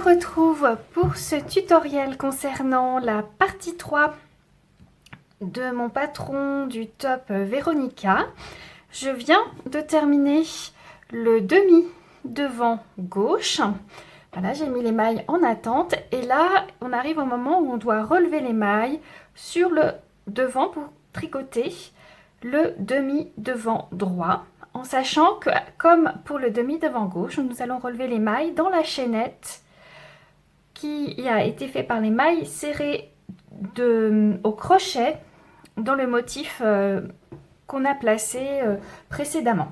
retrouve pour ce tutoriel concernant la partie 3 de mon patron du top Véronica. Je viens de terminer le demi devant gauche. Voilà, j'ai mis les mailles en attente et là on arrive au moment où on doit relever les mailles sur le devant pour tricoter le demi devant droit, en sachant que comme pour le demi devant gauche, nous allons relever les mailles dans la chaînette qui a été fait par les mailles serrées au crochet dans le motif qu'on a placé précédemment.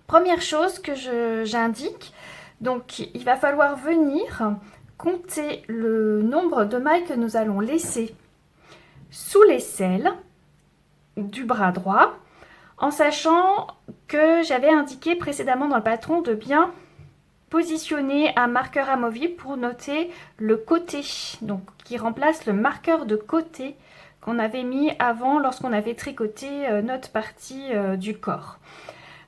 Première chose que j'indique, donc il va falloir venir compter le nombre de mailles que nous allons laisser sous l'aisselle du bras droit, en sachant que j'avais indiqué précédemment dans le patron de bien positionner un marqueur amovible pour noter le côté, donc qui remplace le marqueur de côté qu'on avait mis avant lorsqu'on avait tricoté notre partie du corps.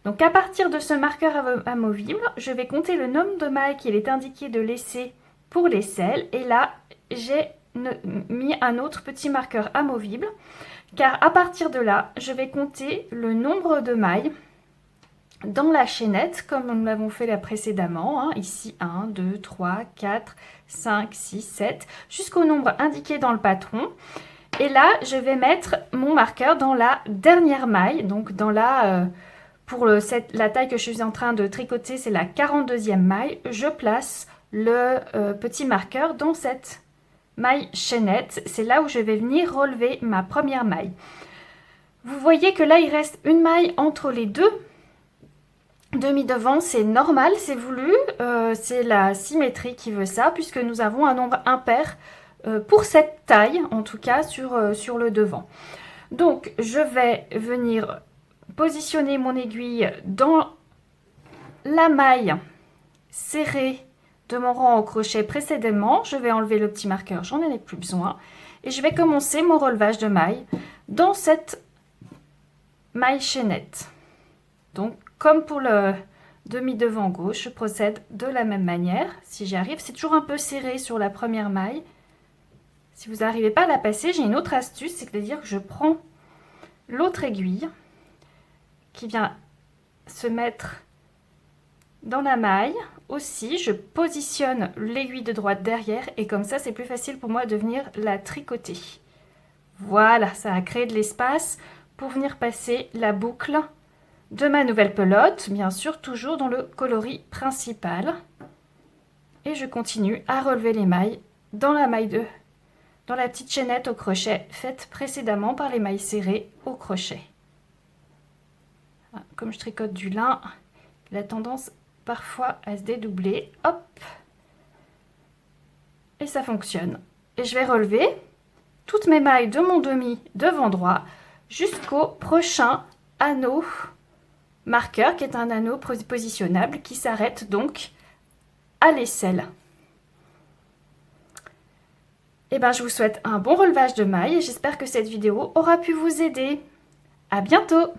Donc à partir de ce marqueur amovible, je vais compter le nombre de mailles qu'il est indiqué de laisser pour l'aisselle, et là j'ai mis un autre petit marqueur amovible, car à partir de là, je vais compter le nombre de mailles dans la chaînette, comme nous l'avons fait là précédemment, hein, ici 1, 2, 3, 4, 5, 6, 7, jusqu'au nombre indiqué dans le patron. Et là, je vais mettre mon marqueur dans la dernière maille, donc dans la, pour la taille que je suis en train de tricoter, c'est la 42e maille. Je place le petit marqueur dans cette maille chaînette, c'est là où je vais venir relever ma première maille. Vous voyez que là, il reste une maille entre les deux demi devant, c'est normal, c'est voulu, c'est la symétrie qui veut ça, puisque nous avons un nombre impair pour cette taille, en tout cas sur le devant. Donc je vais venir positionner mon aiguille dans la maille serrée de mon rang au crochet précédemment. Je vais enlever le petit marqueur, j'en ai plus besoin, et je vais commencer mon relevage de maille dans cette maille chaînette. Donc comme pour le demi devant gauche, je procède de la même manière. Si j'y arrive, c'est toujours un peu serré sur la première maille. Si vous n'arrivez pas à la passer, j'ai une autre astuce, c'est-à-dire que je prends l'autre aiguille qui vient se mettre dans la maille. Aussi, je positionne l'aiguille de droite derrière et comme ça, c'est plus facile pour moi de venir la tricoter. Voilà, ça a créé de l'espace pour venir passer la boucle de ma nouvelle pelote, bien sûr toujours dans le coloris principal. Et je continue à relever les mailles dans la dans la petite chaînette au crochet faite précédemment par les mailles serrées au crochet. Comme je tricote du lin, il a tendance parfois à se dédoubler. Hop, et ça fonctionne. Et je vais relever toutes mes mailles de mon demi devant droit jusqu'au prochain anneau marqueur, qui est un anneau positionnable qui s'arrête donc à l'aisselle. Et ben, je vous souhaite un bon relevage de mailles et j'espère que cette vidéo aura pu vous aider. À bientôt!